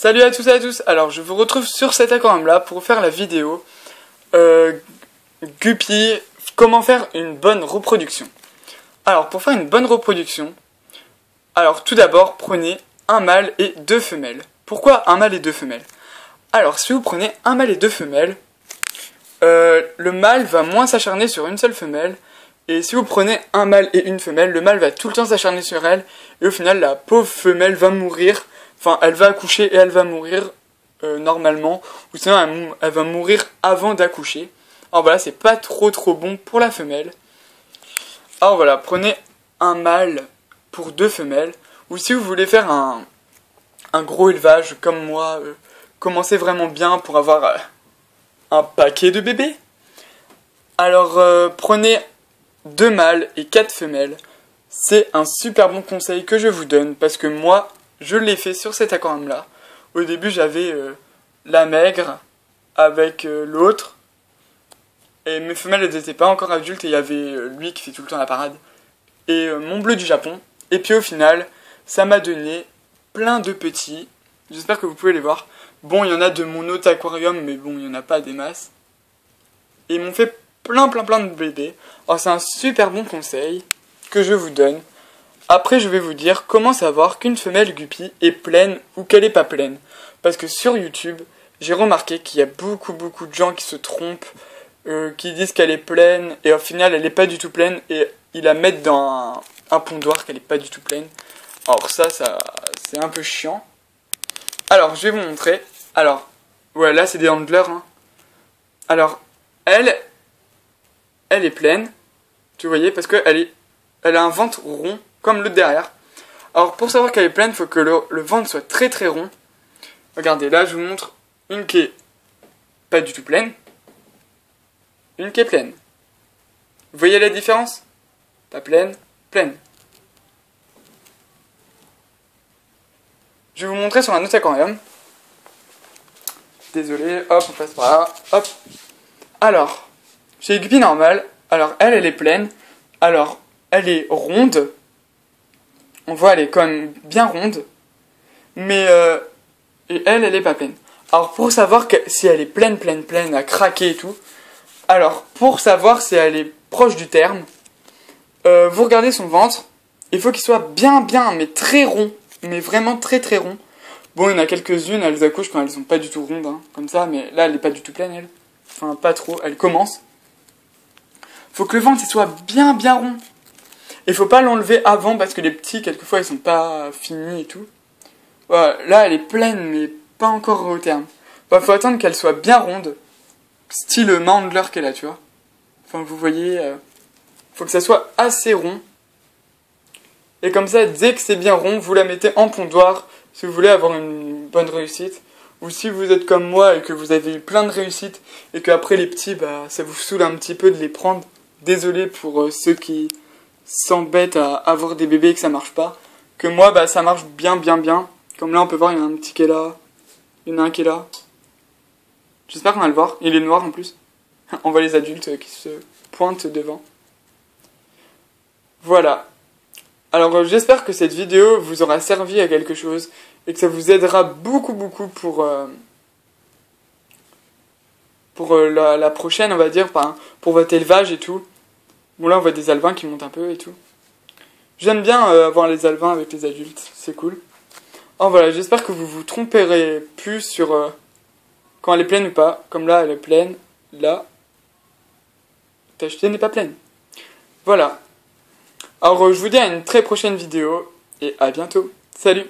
Salut à tous et à tous. Alors je vous retrouve sur cet aquarium là pour faire la vidéo Guppy, comment faire une bonne reproduction. Alors pour faire une bonne reproduction, alors tout d'abord prenez un mâle et deux femelles. Pourquoi un mâle et deux femelles? Alors si vous prenez un mâle et deux femelles, le mâle va moins s'acharner sur une seule femelle. Et si vous prenez un mâle et une femelle, le mâle va tout le temps s'acharner sur elle. Et au final la pauvre femelle va mourir. Enfin, elle va accoucher et elle va mourir normalement, ou sinon elle va mourir avant d'accoucher. Alors voilà, c'est pas trop bon pour la femelle. Alors voilà, prenez un mâle pour deux femelles, ou si vous voulez faire un gros élevage comme moi, commencez vraiment bien pour avoir un paquet de bébés. Alors prenez deux mâles et quatre femelles. C'est un super bon conseil que je vous donne parce que moi, je l'ai fait sur cet aquarium là. Au début j'avais la maigre avec l'autre. Et mes femelles elles n'étaient pas encore adultes et il y avait lui qui fait tout le temps la parade. Et mon bleu du Japon. Et puis au final, ça m'a donné plein de petits. J'espère que vous pouvez les voir. Bon, il y en a de mon autre aquarium, mais bon, il n'y en a pas des masses. Et ils m'ont fait plein de bébés. Alors c'est un super bon conseil que je vous donne. Après, je vais vous dire comment savoir qu'une femelle guppy est pleine ou qu'elle n'est pas pleine. Parce que sur YouTube, j'ai remarqué qu'il y a beaucoup de gens qui se trompent, qui disent qu'elle est pleine, et au final, elle n'est pas du tout pleine, et ils la mettent dans un pondoir qu'elle n'est pas du tout pleine. Alors ça c'est un peu chiant. Alors, je vais vous montrer. Alors, ouais, là, c'est des handlers. Hein. Alors, elle est pleine, tu voyez, parce qu'elle a un ventre rond, comme l'autre derrière. Alors pour savoir qu'elle est pleine, il faut que le ventre soit très rond. Regardez, là je vous montre une qui est pas du tout pleine. Une qui est pleine. Vous voyez la différence? Pas pleine, pleine. Je vais vous montrer sur un autre aquarium. Désolé, hop, on passe par là, hop. Alors, chez les guppies normales, alors elle est pleine. Alors, elle est ronde. On voit, elle est quand même bien ronde. Mais, et elle est pas pleine. Alors, pour savoir si elle est pleine, à craquer et tout. Alors, pour savoir si elle est proche du terme, vous regardez son ventre. Il faut qu'il soit bien, mais très rond. Mais vraiment très rond. Bon, il y en a quelques-unes, elles accouchent quand elles sont pas du tout rondes, hein, comme ça. Mais là, elle est pas du tout pleine, elle. Enfin, pas trop. Elle commence. Faut que le ventre, il soit bien rond. Il faut pas l'enlever avant parce que les petits, quelquefois, ils sont pas finis et tout. Voilà, là, elle est pleine, mais pas encore au terme. Bah, faut attendre qu'elle soit bien ronde. Style Mandler qu'elle a, tu vois. Enfin, vous voyez, faut que ça soit assez rond. Et comme ça, dès que c'est bien rond, vous la mettez en pondoir si vous voulez avoir une bonne réussite. Ou si vous êtes comme moi et que vous avez eu plein de réussites et qu'après les petits, bah, ça vous saoule un petit peu de les prendre. Désolé pour ceux qui s'embêtent à avoir des bébés et que ça marche pas. Que moi, bah, ça marche bien. Comme là, on peut voir, il y en a un petit qui est là. Il y en a un qui est là. J'espère qu'on va le voir. Il est noir en plus. On voit les adultes qui se pointent devant. Voilà. Alors, j'espère que cette vidéo vous aura servi à quelque chose et que ça vous aidera beaucoup pour la prochaine, on va dire, pour votre élevage et tout. Bon, là, on voit des alevins qui montent un peu et tout. J'aime bien avoir les alevins avec les adultes, c'est cool. Alors voilà, j'espère que vous vous tromperez plus sur quand elle est pleine ou pas. Comme là, elle est pleine. Là, ta chetienne n'est pas pleine. Voilà. Alors, je vous dis à une très prochaine vidéo et à bientôt. Salut!